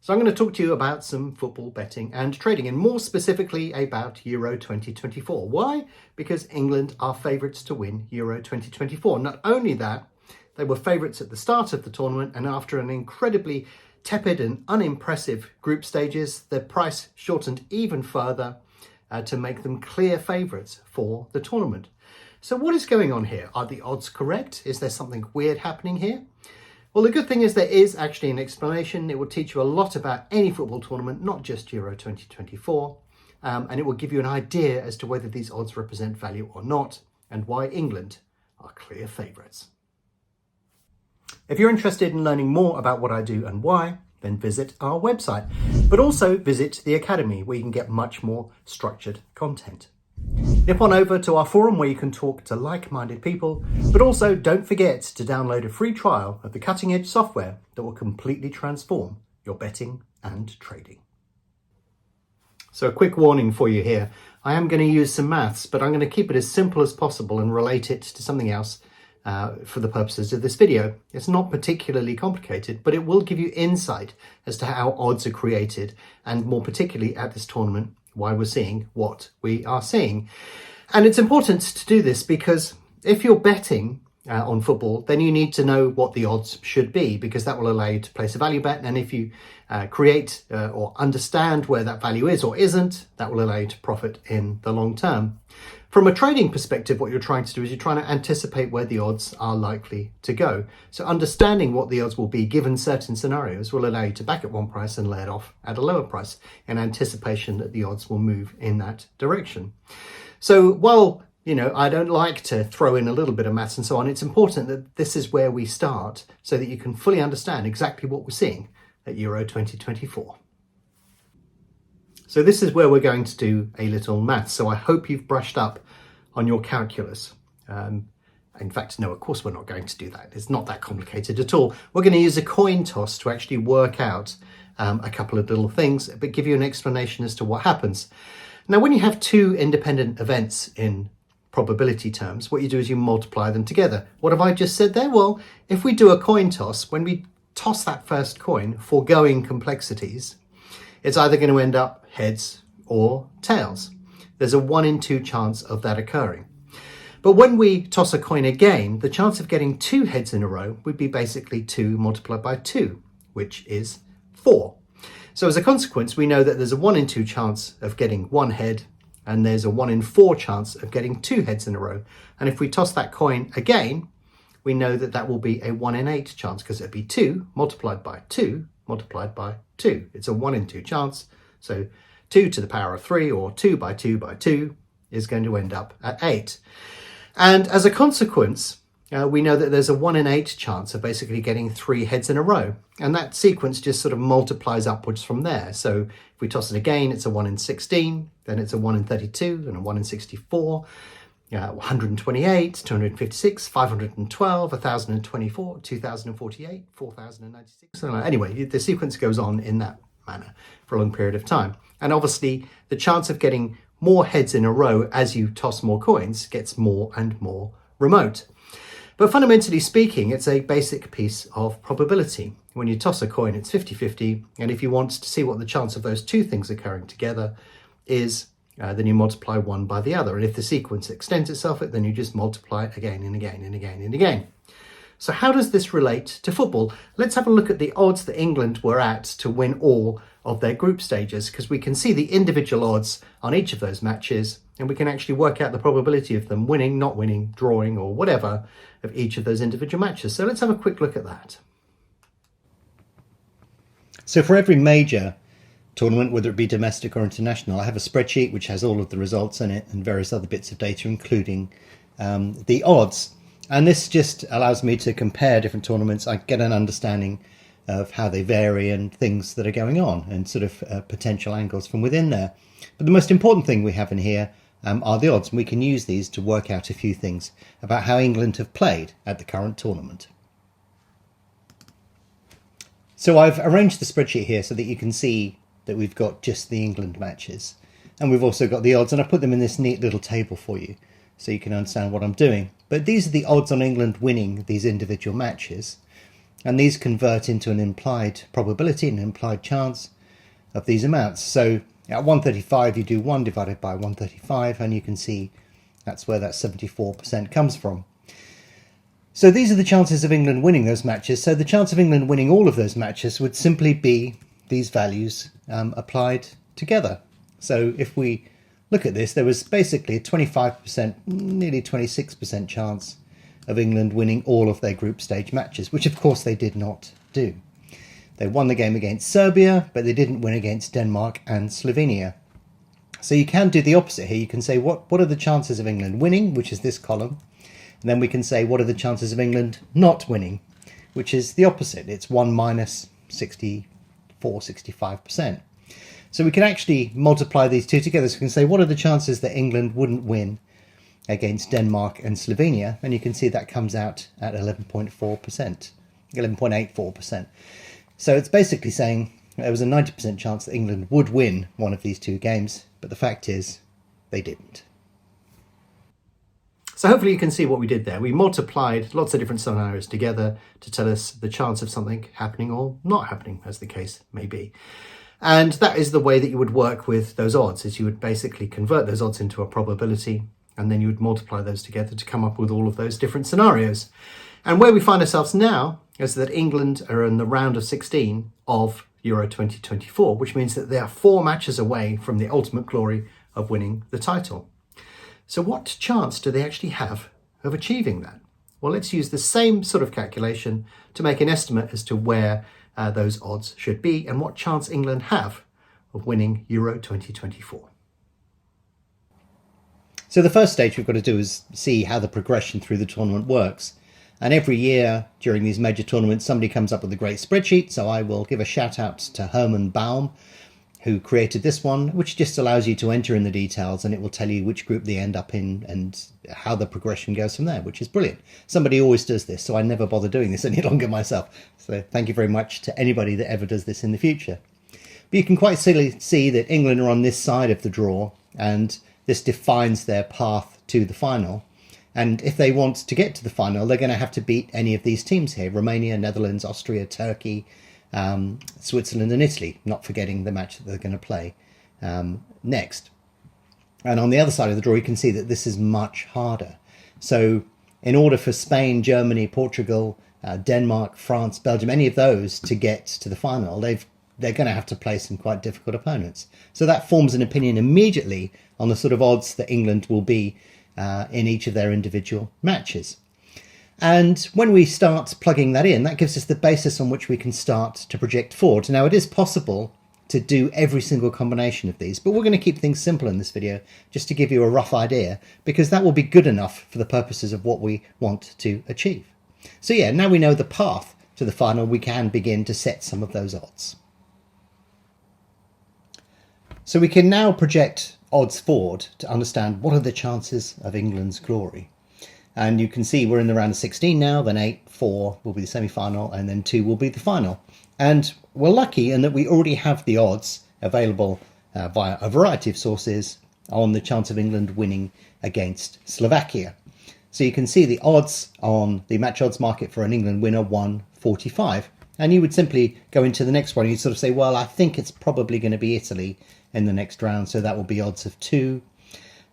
So I'm going to talk to you about some football betting and trading, and more specifically about Euro 2024. Why? Because England are favourites to win Euro 2024. Not only that, they were favourites at the start of the tournament, and after an incredibly tepid and unimpressive group stages, their price shortened even further to make them clear favourites for the tournament. So what is going on here? Are the odds correct? Is there something weird happening here? Well, the good thing is there is actually an explanation. It will teach you a lot about any football tournament, not just Euro 2024. And it will give you an idea as to whether these odds represent value or not, and why England are clear favourites. If you're interested in learning more about what I do and why, then visit our website, but also visit the Academy, where you can get much more structured content. Nip on over to our forum where you can talk to like-minded people, but also don't forget to download a free trial of the cutting-edge software that will completely transform your betting and trading. So a quick warning for you here. I am going to use some maths, but I'm going to keep it as simple as possible and relate it to something else for the purposes of this video. It's not particularly complicated, but it will give you insight as to how odds are created, and more particularly at this tournament, why we're seeing what we are seeing. And it's important to do this because if you're betting on football, then you need to know what the odds should be, because that will allow you to place a value bet. And if you create or understand where that value is or isn't, that will allow you to profit in the long term. From a trading perspective, what you're trying to do is you're trying to anticipate where the odds are likely to go. So understanding what the odds will be given certain scenarios will allow you to back at one price and lay it off at a lower price in anticipation that the odds will move in that direction. So while I don't like to throw in a little bit of maths and so on, it's important that this is where we start so that you can fully understand exactly what we're seeing at Euro 2024. So this is where we're going to do a little maths. So I hope you've brushed up on your calculus. In fact, no, of course we're not going to do that. It's not that complicated at all. We're going to use a coin toss to actually work out a couple of little things, but give you an explanation as to what happens. Now, when you have two independent events in probability terms, what you do is you multiply them together. What have I just said there? Well, if we do a coin toss, when we toss that first coin, foregoing complexities, it's either going to end up heads or tails. There's a 1 in 2 chance of that occurring. But when we toss a coin again, the chance of getting 2 heads in a row would be basically 2 multiplied by 2, which is 4. So as a consequence, we know that there's a 1 in 2 chance of getting 1 head, and there's a 1 in 4 chance of getting 2 heads in a row. And if we toss that coin again, we know that that will be a 1 in 8 chance, because it'd be 2 multiplied by 2 multiplied by 2. It's a 1 in 2 chance. So 2 to the power of 3, or 2 by 2 by 2, is going to end up at 8. And as a consequence, we know that there's a 1 in 8 chance of basically getting 3 heads in a row. And that sequence just sort of multiplies upwards from there. So if we toss it again, it's a 1 in 16, then it's a 1 in 32, and a 1 in 64, 128, 256, 512, 1024, 2048, 4096. Anyway, the sequence goes on in that manner for a long period of time. And obviously, the chance of getting more heads in a row as you toss more coins gets more and more remote. But fundamentally speaking, it's a basic piece of probability. When you toss a coin, it's 50-50. And if you want to see what the chance of those two things occurring together is, then you multiply one by the other. And if the sequence extends itself, then you just multiply it again and again and again and again. So how does this relate to football? Let's have a look at the odds that England were at to win all of their group stages, because we can see the individual odds on each of those matches, and we can actually work out the probability of them winning, not winning, drawing, or whatever of each of those individual matches. So let's have a quick look at that. So for every major tournament, whether it be domestic or international, I have a spreadsheet which has all of the results in it and various other bits of data, including the odds. And this just allows me to compare different tournaments. I get an understanding of how they vary and things that are going on, and sort of potential angles from within there. But the most important thing we have in here are the odds, and we can use these to work out a few things about how England have played at the current tournament. So I've arranged the spreadsheet here so that you can see that we've got just the England matches, and we've also got the odds, and I put them in this neat little table for you so you can understand what I'm doing. But these are the odds on England winning these individual matches. and these convert into an implied probability, an implied chance of these amounts. So at 135 you do 1 divided by 135, and you can see that's where that 74% comes from. So these are the chances of England winning those matches. So the chance of England winning all of those matches would simply be these values applied together. So if we look at this, there was basically a 25%, nearly 26% chance of England winning all of their group stage matches, which of course they did not do. They won the game against Serbia, but they didn't win against Denmark and Slovenia. So you can do the opposite here. You can say, what are the chances of England winning, which is this column. And then we can say, what are the chances of England not winning, which is the opposite. It's 1 minus 64, 65%. So we can actually multiply these two together. So we can say, what are the chances that England wouldn't win against Denmark and Slovenia? And you can see that comes out at 11.4%, 11.84%. So it's basically saying there was a 90% chance that England would win one of these two games, but the fact is they didn't. So hopefully you can see what we did there. We multiplied lots of different scenarios together to tell us the chance of something happening or not happening, as the case may be. And that is the way that you would work with those odds, is you would basically convert those odds into a probability, and then you would multiply those together to come up with all of those different scenarios. And where we find ourselves now is that England are in the round of 16 of Euro 2024, which means that they are 4 matches away from the ultimate glory of winning the title. So what chance do they actually have of achieving that? Well, let's use the same sort of calculation to make an estimate as to where those odds should be and what chance England have of winning Euro 2024. So the first stage we've got to do is see how the progression through the tournament works. And every year during these major tournaments, somebody comes up with a great spreadsheet. So I will give a shout out to Herman Baum, who created this one, which just allows you to enter in the details, and it will tell you which group they end up in and how the progression goes from there, which is brilliant. Somebody always does this, so I never bother doing this any longer myself. So thank you very much to anybody that ever does this in the future. But you can quite clearly see that England are on this side of the draw, and this defines their path to the final. And if they want to get to the final, they're going to have to beat any of these teams here: Romania, Netherlands, Austria, Turkey, Switzerland and Italy, not forgetting the match that they're going to play next. And on the other side of the draw, you can see that this is much harder. So in order for Spain, Germany, Portugal, Denmark, France, Belgium, any of those to get to the final, they're going to have to play some quite difficult opponents. So that forms an opinion immediately on the sort of odds that England will be in each of their individual matches. And when we start plugging that in, that gives us the basis on which we can start to project forward. Now, it is possible to do every single combination of these, but we're going to keep things simple in this video just to give you a rough idea, because that will be good enough for the purposes of what we want to achieve. So yeah, now we know the path to the final, we can begin to set some of those odds. So we can now project odds forward to understand what are the chances of England's glory. And you can see we're in the round of 16 now, then 8, 4 will be the semi-final, and then 2 will be the final. And we're lucky in that we already have the odds available via a variety of sources on the chance of England winning against Slovakia. So you can see the odds on the match odds market for an England winner, 145. And you would simply go into the next one and you'd sort of say, well, I think it's probably going to be Italy in the next round, so that will be odds of 2.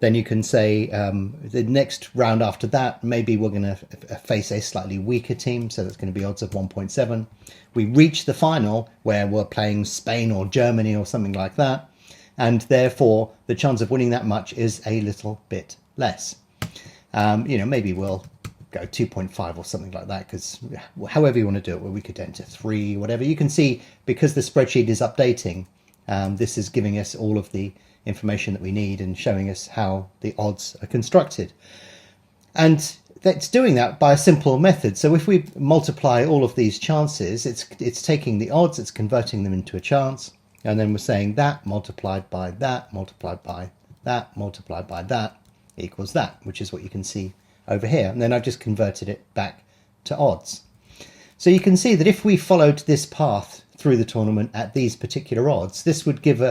Then you can say the next round after that, maybe we're going to face a slightly weaker team, so that's going to be odds of 1.7. We reach the final where we're playing Spain or Germany or something like that, and therefore the chance of winning that much is a little bit less. Maybe we'll go 2.5 or something like that, because however you want to do it, well, we could enter 3, whatever. You can see, because the spreadsheet is updating, this is giving us all of the information that we need and showing us how the odds are constructed. And that's doing that by a simple method. So if we multiply all of these chances, it's taking the odds, it's converting them into a chance, and then we're saying that multiplied by that, multiplied by that, multiplied by that equals that, which is what you can see over here. And then I've just converted it back to odds. So you can see that if we followed this path through the tournament at these particular odds, this would give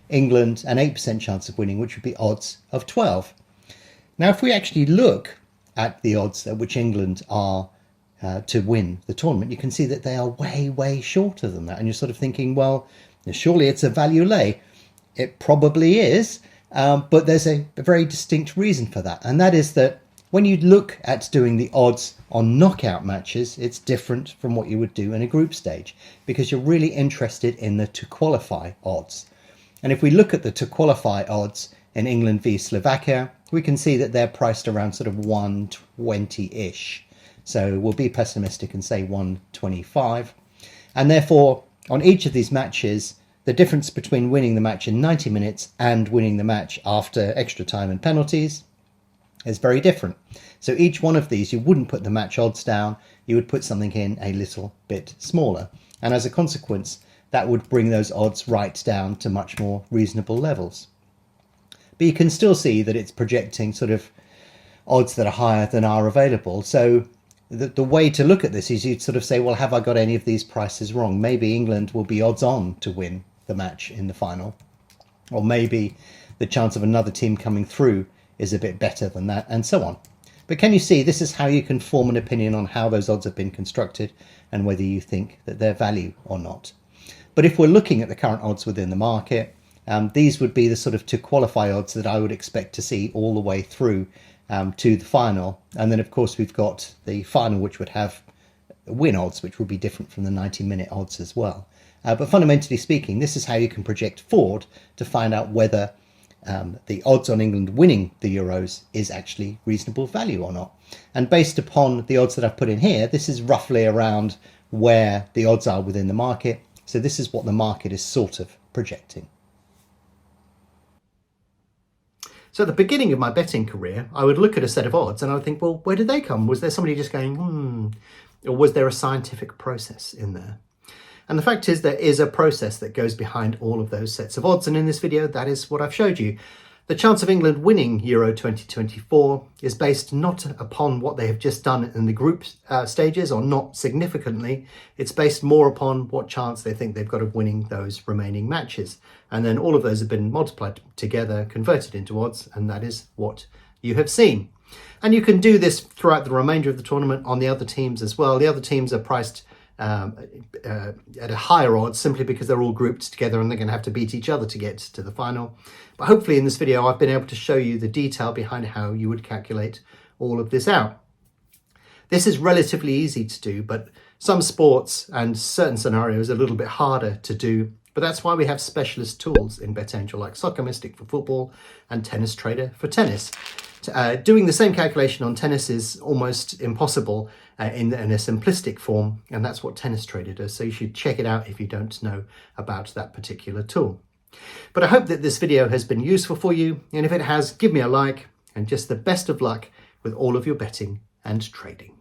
England an 8% chance of winning, which would be odds of 12. Now, if we actually look at the odds at which England are to win the tournament, you can see that they are way, way shorter than that. And you're sort of thinking, well, surely it's a value lay. It probably is, but there's a very distinct reason for that. And that is that when you look at doing the odds on knockout matches, it's different from what you would do in a group stage, because you're really interested in the to qualify odds. And if we look at the to qualify odds in England v Slovakia, we can see that they're priced around sort of 120-ish. So we'll be pessimistic and say 125. And therefore, on each of these matches, the difference between winning the match in 90 minutes and winning the match after extra time and penalties is very different. So each one of these, you wouldn't put the match odds down, you would put something in a little bit smaller. And as a consequence, that would bring those odds right down to much more reasonable levels. But you can still see that it's projecting sort of odds that are higher than are available. So the way to look at this is you'd sort of say, well, have I got any of these prices wrong? Maybe England will be odds on to win the match in the final. Or maybe the chance of another team coming through is a bit better than that, and so on. But can you see, this is how you can form an opinion on how those odds have been constructed and whether you think that they're value or not. But if we're looking at the current odds within the market, these would be the sort of to qualify odds that I would expect to see all the way through to the final. And then, of course, we've got the final, which would have win odds, which would be different from the 90-minute odds as well. But fundamentally speaking, this is how you can project forward to find out whether the odds on England winning the Euros is actually reasonable value or not. And based upon the odds that I've put in here, this is roughly around where the odds are within the market. So this is what the market is sort of projecting. So at the beginning of my betting career, I would look at a set of odds and I would think, well, where did they come? Was there somebody just going, or was there a scientific process in there? And the fact is, there is a process that goes behind all of those sets of odds. And in this video, that is what I've showed you. The chance of England winning Euro 2024 is based not upon what they have just done in the group stages, or not significantly. It's based more upon what chance they think they've got of winning those remaining matches. And then all of those have been multiplied together, converted into odds, and that is what you have seen. And you can do this throughout the remainder of the tournament on the other teams as well. The other teams are priced at a higher odds simply because they're all grouped together and they're going to have to beat each other to get to the final. But hopefully in this video I've been able to show you the detail behind how you would calculate all of this out. This is relatively easy to do, but some sports and certain scenarios are a little bit harder to do. But that's why we have specialist tools in BetAngel like Soccer Mystic for football and Tennis Trader for tennis. Doing the same calculation on tennis is almost impossible in a simplistic form, and that's what Tennis Trader does. So you should check it out if you don't know about that particular tool. But I hope that this video has been useful for you, and if it has, give me a like, and just the best of luck with all of your betting and trading.